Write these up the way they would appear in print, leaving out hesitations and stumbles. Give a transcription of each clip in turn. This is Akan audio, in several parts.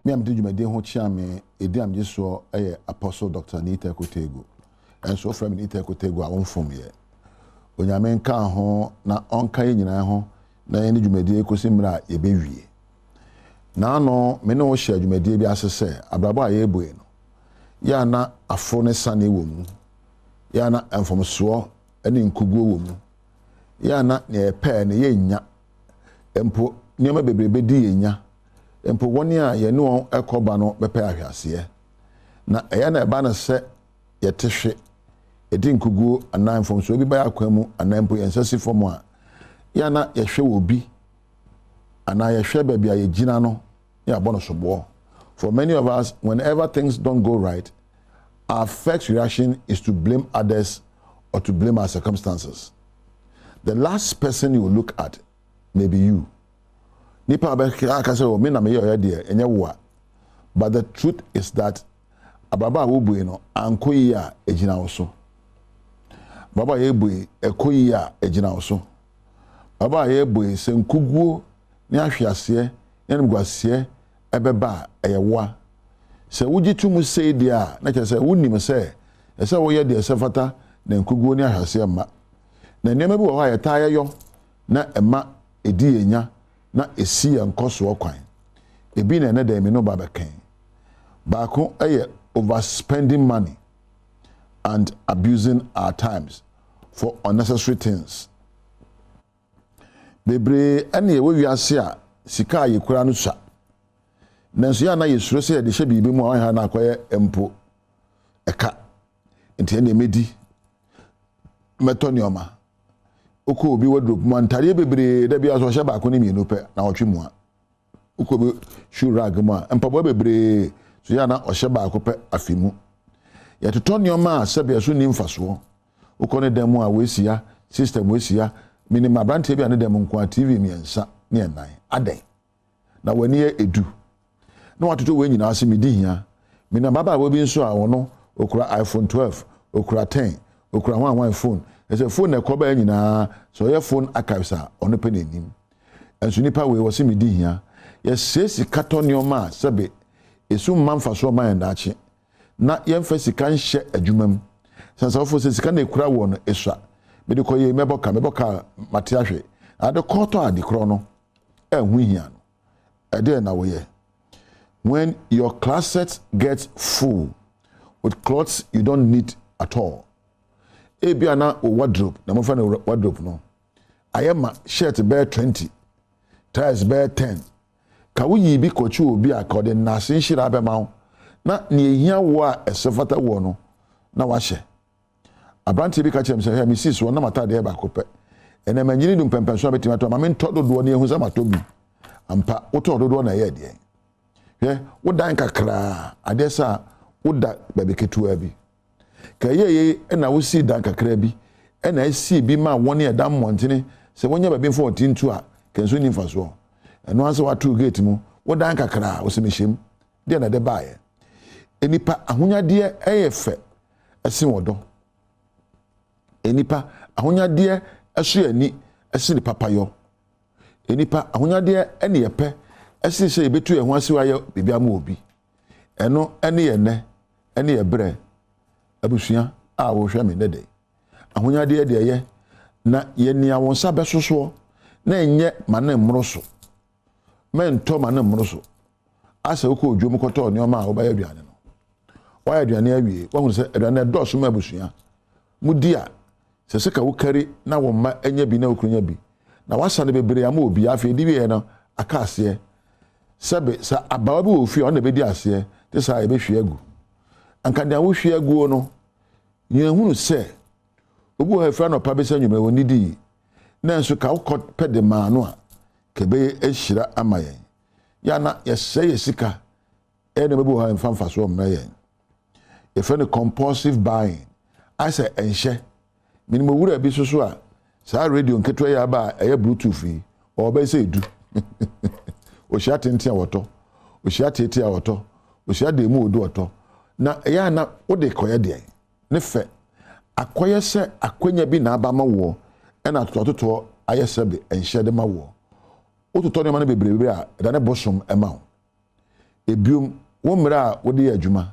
me am de dwumade ho chia me edi am jeso Apostle Dr. Nita Kotego enso from Nita Kotego a wonfom ye onyame nka ho na onka ye nyina ho na ye ne dwumade ekosimra ye bewie na no me ne wo hye dwumade bi asese abrabo a ye boe no ya na afro ne sane wo mu ya na enfomso ene nkuguo wo mu ya na ne pe ne ye nya empo niam bebrebe di ye nya empo woni a ye no ekoba no bepe ahwase na eya na eba na se ye tehwe edi nkuguo anan fomso bi ba yakwamu anan empo ye nsasi fomu a ya na ye hwe wo bi ana ye hwe ba bia ye gina no ya bono sobo. For many of us, whenever things don't go right, our first reaction is to blame others or to blame our circumstances. The last person you will look at may be you. Nipa ka say o me na me ye de enye wo a. But the truth is that ababa wo bue no ankoyi a ejina wo so. Baba ye bue ekoyi a ejina wo so. Baba ye bue senkuguo ni ahwease ne ngwase ebeba eyewa. Se wuji tumu sei dia na che se wunim se ese wo ye de se fata na nkuguo ni ahwease ma. Na nneema bi wo ha ye taye yo na ema edi enya na esi enkoso okwan ebi na ene da mi no ba beken baako overspending money and abusing our times for unnecessary things. Bebre ene we wiase a sika ayekura no sha nanso ya na yesuro se de hye bibi mu a na akoye empo eka enti ene medi metonioma oko obi wardrobe mu antare bebre da bia so hye baako ne mienu pe na otwe mu a oko bi shoe rag mu a empabo bebre so ya na ohye baako pe afimu ya totonioma se bia so ni mfaso oko ne dem a wesia system wesia minima brand bia ne dem nko TV miensa ne enan aden na wani edu na watoto we nyina ase medi hia mina baba wo bi nso a wono okura iPhone 12 okura 10 okura one phone ese phone na koba nyina so ye phone akawsa ono pe nanim enso nipa we wo se medi hia ye sesi katonioma sebe esu manfa so man dache na ye mfa sika nhye adwumam sansa wo fo sika na ekura wo no esua me de koye meboka mate ahwe ade koto ade kro no ehwu hia no ade na wo ye. When your closet gets full with clothes you don't need at all. Ebia na wardrobe, na mo fa na wardrobe no. Ayema shirt bear 20, ties bear 10. Ka wo yi bi kochu obi akode na sin shira be ma na ne ehia wo a esefata wo no na wa hye. Abranti bi ka chem se he misis wo na mata de ba kope. Ene manyini dum pempenso betima to ma me ntodo do ne ehu za matobi. Ampa wo to do na ye de. Wo dan kakra adesa wo da babeketu abi ka ye na wo si dan kakra bi na si bi ma woni eda montene se wonya babe 14 a kenso ni mfaso eno anse wa two gate mu wo dan kakra wo se mehyem de na de baaye enipa ahonyade eyefe ese wodo enipa ahonyade eso ani ese ni papayo enipa ahonyade ene yepe esi se betu ehun asiwa ye bibia ma obi eno ene ye ne ene ye bre abusua a wo hwe me dede ahonyade de ye na ye nia won sa besoso na enye mane mmroso mento mane mmroso asa uko odwom koto ne oma a wo ba aduane no wa aduane awie wa hu se aduane doso ma abusua mudi a se se ka wo kari na wo ma enye bi na okunya bi na wasa ne bebre ama obi afi di bi ye no akase sabe sa abawa bi wo fi on na be di ase te sa e be hwe agu anka dia wo hwe agu no yen hunu se obu ha fra no pa be sa nwuma woni di na nso ka wo pede ma no a ke be ehira amayen ya na ye se ye sika e na be bo ha mfamfa so mma yen e fe no compulsive buying asa enhye minimo wura bi so a sa radio nketo ya ba e bluetooth yi o be se edu oshia tenti awoto oshia teti awoto oshia de mu odu oto na ya na wo de koye de ne fe akoye se akwanya bi na aba ma wo e na tototo ayese be enhye de ma wo ototo ne ma ne bebrebe a da ne bosom e ma wo ebiom wo mra wo de adwuma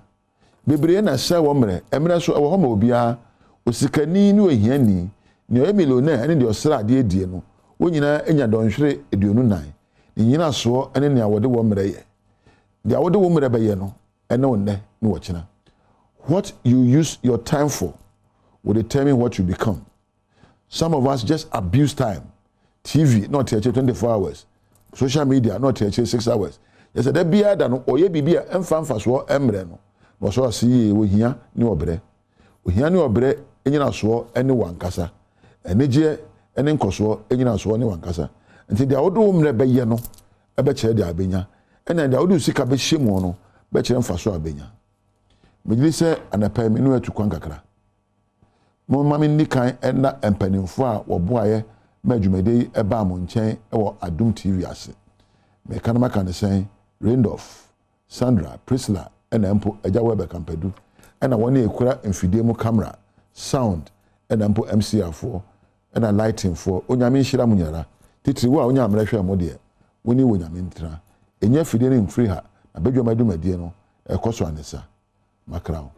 bebre na sɛ wo mra emra so wo homa obia osikani ni ohiani ni o millionaire ene de osra de adie no wo nyina enya donhwere aduonu nan ni nyina so ene ne awode wo mra ye de awode wo mra bɛyɛ no ene wo ne ni wo kyena. What you use your time for will determine what you become. Some of us just abuse time. TV, not 24 hours. Social media, not 6 hours. Yes, there be other no oye bibia emfa so emre no. No so see we hia ni obre. We hia ni obre enyina so ene wankasa. Enegye ene nkoso enyina so ne wankasa. Nti dia wodo mre beye no ebe kire dia abenya. Ene dia wodo sika be hyemu no be kire mfa so abenya. Mejlise anapa me no atu kwan kakra. Mo mama ni kan na empanimfo a woboaye ma dwumade eba mo nchen wo Adom TV ase. Me kanama kan sen Randolph, Sandra, Priscilla ena empo agya webe kampadu ena woni ekura mfidie mu camera, sound ena empo MCR for ena lighting for onyame nhira munyara titiri wo a onyame hwe mo de woni wonyame ntra enya fidie ne mfiri ha na badwam adumadie no ekoso anesa makrao.